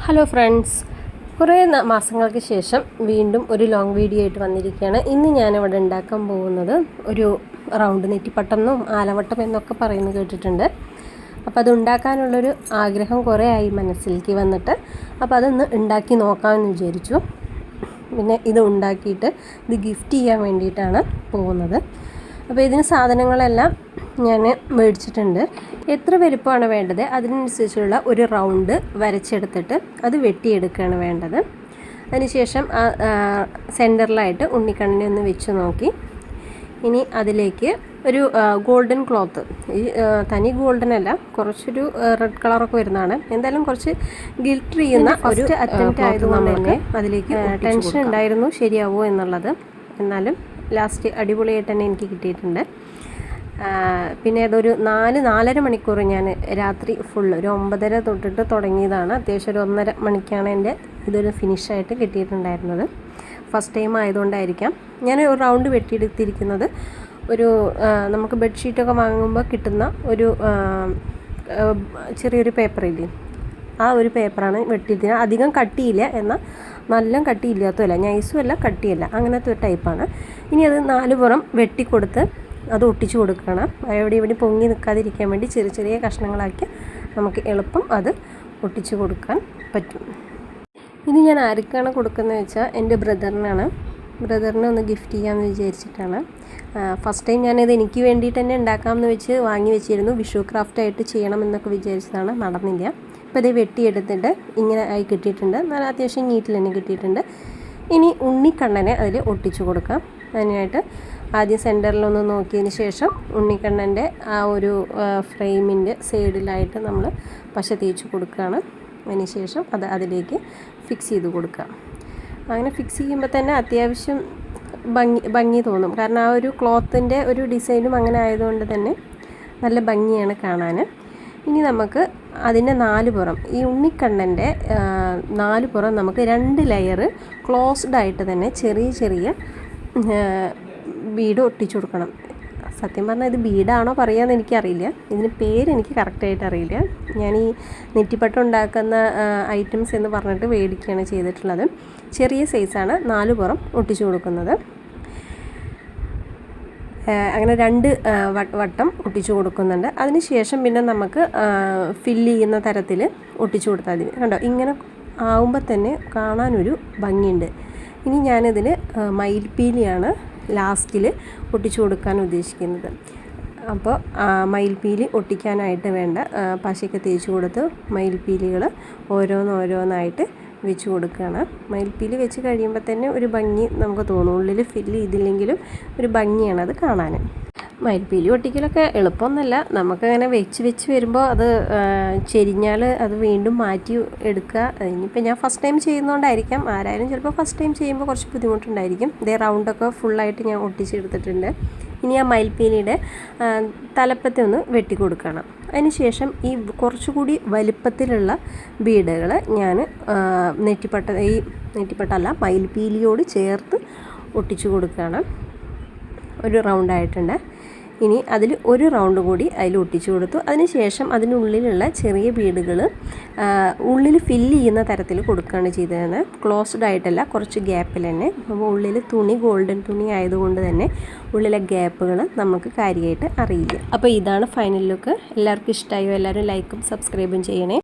Hello friends, കുറേ മാസങ്ങൾക്ക് ശേഷം വീണ്ടും ഒരു ലോങ് വീഡിയോ ആയിട്ട് വന്നിരിക്കുകയാണ്. ഇന്ന് ഞാനിവിടെ ഉണ്ടാക്കാൻ പോകുന്നത് ഒരു റൗണ്ട് നെറ്റിപ്പട്ടം എന്നും ആലവട്ടം എന്നൊക്കെ പറയുന്നത് കേട്ടിട്ടുണ്ട്. അപ്പോൾ അത് ഉണ്ടാക്കാനുള്ളൊരു ആഗ്രഹം കുറേ ആയി മനസ്സിലേക്ക് വന്നിട്ട്, അപ്പോൾ അതൊന്ന് ഉണ്ടാക്കി നോക്കാമെന്ന് വിചാരിച്ചു. പിന്നെ ഇത് ഉണ്ടാക്കിയിട്ട് ഇത് ഗിഫ്റ്റ് ചെയ്യാൻ വേണ്ടിയിട്ടാണ് പോകുന്നത്. അപ്പോൾ ഇതിന് സാധനങ്ങളെല്ലാം ഞാൻ മേടിച്ചിട്ടുണ്ട്. എത്ര വലുപ്പമാണ് വേണ്ടത് അതിനനുസരിച്ചുള്ള ഒരു റൗണ്ട് വരച്ചെടുത്തിട്ട് അത് വെട്ടിയെടുക്കുകയാണ് വേണ്ടത്. അതിനുശേഷം സെൻറ്ററിലായിട്ട് ഉണ്ണിക്കണ്ണനെ ഒന്ന് വെച്ച് നോക്കി. ഇനി അതിലേക്ക് ഒരു ഗോൾഡൻ ക്ലോത്ത്, ഈ തനി ഗോൾഡൻ അല്ല, കുറച്ചൊരു റെഡ് കളറൊക്കെ വരുന്നതാണ്. എന്തായാലും കുറച്ച് ഗിൽറ്റർ ചെയ്യുന്ന ഒരു അറ്റംപ്റ്റ് ആയതുകൊണ്ട് തന്നെ അതിലേക്ക് ടെൻഷൻ ഉണ്ടായിരുന്നു ശരിയാവുമോ എന്നുള്ളത്. എന്നാലും ലാസ്റ്റ് അടിപൊളിയായിട്ട് തന്നെ എനിക്ക് കിട്ടിയിട്ടുണ്ട്. പിന്നെ അതൊരു 4-4.5 മണിക്കൂർ ഞാൻ രാത്രി ഫുള്ള് ഒരു 9:30 തൊട്ടിട്ട് തുടങ്ങിയതാണ്. അത്യാവശ്യം ഒരു 1.5 മണിക്കാണ് എൻ്റെ ഇതൊരു ഫിനിഷായിട്ട് കിട്ടിയിട്ടുണ്ടായിരുന്നത്. First time ആയതുകൊണ്ടായിരിക്കാം. ഞാൻ ഒരു റൗണ്ട് വെട്ടിയെടുത്തിരിക്കുന്നത് ഒരു നമുക്ക് ബെഡ്ഷീറ്റൊക്കെ വാങ്ങുമ്പോൾ കിട്ടുന്ന ഒരു ചെറിയൊരു പേപ്പറില്ലേ, ആ ഒരു പേപ്പറാണ് വെട്ടിയിരിക്കുന്നത്. അധികം കട്ടിയില്ല, എന്നാൽ നല്ല കട്ടിയില്ലാത്തതല്ല, നൈസുമല്ല കട്ടിയല്ല, അങ്ങനത്തെ ഒരു ടൈപ്പാണ്. ഇനി അത് 4 പുറം വെട്ടിക്കൊടുത്ത് അത് ഒട്ടിച്ചു കൊടുക്കണം. ഇവിടെ പൊങ്ങി നിൽക്കാതിരിക്കാൻ വേണ്ടി ചെറിയ ചെറിയ കഷ്ണങ്ങളാക്കി നമുക്ക് എളുപ്പം അത് ഒട്ടിച്ചു കൊടുക്കാൻ പറ്റും. ഇത് ഞാൻ ആർക്കാണ് കൊടുക്കുന്നത് വെച്ചാൽ എൻ്റെ ബ്രദറിനാണ്. ബ്രദറിനെ ഒന്ന് ഗിഫ്റ്റ് ചെയ്യാമെന്ന് വിചാരിച്ചിട്ടാണ്. ഫസ്റ്റ് ടൈം ഞാനിത് എനിക്ക് വേണ്ടിയിട്ട് തന്നെ ഉണ്ടാക്കാമെന്ന് വെച്ച് വാങ്ങി വെച്ചിരുന്നു. വിഷു ക്രാഫ്റ്റായിട്ട് ചെയ്യണമെന്നൊക്കെ വിചാരിച്ചതാണ്, നടന്നില്ല. ഇപ്പോൾ ഇത് വെട്ടിയെടുത്തിട്ട് ഇങ്ങനെ ആയി കിട്ടിയിട്ടുണ്ട്. നല്ല അത്യാവശ്യം നീറ്റിൽ തന്നെ കിട്ടിയിട്ടുണ്ട്. ഇനി ഉണ്ണിക്കണ്ണനെ അതിൽ ഒട്ടിച്ചു കൊടുക്കാം. അതിനായിട്ട് ആദ്യം സെൻറ്ററിലൊന്ന് നോക്കിയതിന് ശേഷം ഉണ്ണിക്കണ്ണൻ്റെ ആ ഒരു ഫ്രെയിമിൻ്റെ സൈഡിലായിട്ട് നമ്മൾ പശ തേച്ച് കൊടുക്കുകയാണ്. അതിന് ശേഷം അത് അതിലേക്ക് ഫിക്സ് ചെയ്ത് കൊടുക്കുക. അങ്ങനെ ഫിക്സ് ചെയ്യുമ്പോൾ തന്നെ അത്യാവശ്യം ഭംഗി തോന്നും. കാരണം ആ ഒരു ക്ലോത്തിൻ്റെ ഒരു ഡിസൈനും അങ്ങനെ ആയതുകൊണ്ട് തന്നെ നല്ല ഭംഗിയാണ് കാണാൻ. ഇനി നമുക്ക് അതിൻ്റെ 4 പുറം, ഈ ഉണ്ണിക്കണ്ണൻ്റെ 4 പുറം നമുക്ക് 2 ലെയർ ക്ലോസ്ഡ് ആയിട്ട് തന്നെ ചെറിയ ചെറിയ ബീഡ് ഒട്ടിച്ചു കൊടുക്കണം. സത്യം പറഞ്ഞാൽ ഇത് ബീഡാണോ പറയുകയെന്ന് എനിക്കറിയില്ല, ഇതിന് പേരെനിക്ക് കറക്റ്റായിട്ട് അറിയില്ല. ഞാൻ ഈ നെറ്റിപ്പട്ടം ഉണ്ടാക്കുന്ന ഐറ്റംസ് എന്ന് പറഞ്ഞിട്ട് മേടിക്കുകയാണ് ചെയ്തിട്ടുള്ളത്. ചെറിയ സൈസാണ് 4 പുറം ഒട്ടിച്ചു കൊടുക്കുന്നത്. അങ്ങനെ 2 വട്ടം ഒട്ടിച്ചു കൊടുക്കുന്നുണ്ട്. അതിന് ശേഷം പിന്നെ നമുക്ക് ഫില്ല് ചെയ്യുന്ന തരത്തിൽ ഒട്ടിച്ചു കൊടുത്താൽ മതി. കണ്ടോ, ഇങ്ങനെ ആവുമ്പോൾ തന്നെ കാണാനൊരു ഭംഗിയുണ്ട്. ഇനി ഞാനിതിൽ മയിൽപ്പീലിയാണ് ലാസ്റ്റിൽ ഒട്ടിച്ചു കൊടുക്കാൻ ഉദ്ദേശിക്കുന്നത്. അപ്പോൾ മയിൽപ്പീലി ഒട്ടിക്കാനായിട്ട് വേണ്ട പശയൊക്കെ തേച്ച് കൊടുത്ത് മയിൽപ്പീലികൾ ഓരോന്നായിട്ട് വെച്ച് കൊടുക്കുകയാണ്. മയിൽപ്പീലി വെച്ച് കഴിയുമ്പോൾ തന്നെ ഒരു ഭംഗി നമുക്ക് തോന്നും. ഉള്ളിൽ ഫില്ല് ചെയ്തില്ലെങ്കിലും ഒരു ഭംഗിയാണത് കാണാൻ. മയിൽപ്പീലി ഒട്ടിക്കലൊക്കെ എളുപ്പമൊന്നുമല്ല. നമുക്കങ്ങനെ വെച്ച് വരുമ്പോൾ അത് ചെരിഞ്ഞാൽ അത് വീണ്ടും മാറ്റി എടുക്കുക. ഇനിയിപ്പോൾ ഞാൻ ഫസ്റ്റ് ടൈം ചെയ്യുന്നതുകൊണ്ടായിരിക്കാം, ആരായാലും ചിലപ്പോൾ ഫസ്റ്റ് ടൈം ചെയ്യുമ്പോൾ കുറച്ച് ബുദ്ധിമുട്ടുണ്ടായിരിക്കും. ഇതേ റൗണ്ടൊക്കെ ഫുള്ളായിട്ട് ഞാൻ ഒട്ടിച്ചെടുത്തിട്ടുണ്ട്. ഇനി ആ മയിൽപ്പീലിയുടെ തലപ്പത്തെ ഒന്ന് വെട്ടിക്കൊടുക്കണം. അതിന് ശേഷം ഈ കുറച്ചുകൂടി വലിപ്പത്തിലുള്ള ബീഡുകൾ ഞാൻ നെറ്റിപ്പട്ടല്ല മയിൽപ്പീലിയോട് ചേർത്ത് ഒട്ടിച്ചു കൊടുക്കുകയാണ്. ഒരു റൗണ്ടായിട്ടുണ്ട്. ഇനി അതിൽ ഒരു റൗണ്ട് കൂടി അതിൽ ഒട്ടിച്ചു കൊടുത്തു. അതിനുശേഷം അതിനുള്ളിലുള്ള ചെറിയ ബീഡുകൾ ഉള്ളിൽ ഫില്ല് ചെയ്യുന്ന തരത്തിൽ കൊടുക്കുകയാണ് ചെയ്തത്. ക്ലോസ്ഡ് ആയിട്ടല്ല, കുറച്ച് ഗ്യാപ്പിൽ തന്നെ. അപ്പോൾ ഉള്ളിൽ തുണി ഗോൾഡൻ തുണി ആയതുകൊണ്ട് തന്നെ ഉള്ളിലെ ഗ്യാപ്പുകൾ നമുക്ക് കാര്യമായിട്ട് അറിയില്ല. അപ്പോൾ ഇതാണ് ഫൈനൽ ലുക്ക്. എല്ലാവർക്കും ഇഷ്ടമായോ? എല്ലാവരും ലൈക്കും സബ്സ്ക്രൈബും ചെയ്യണേ.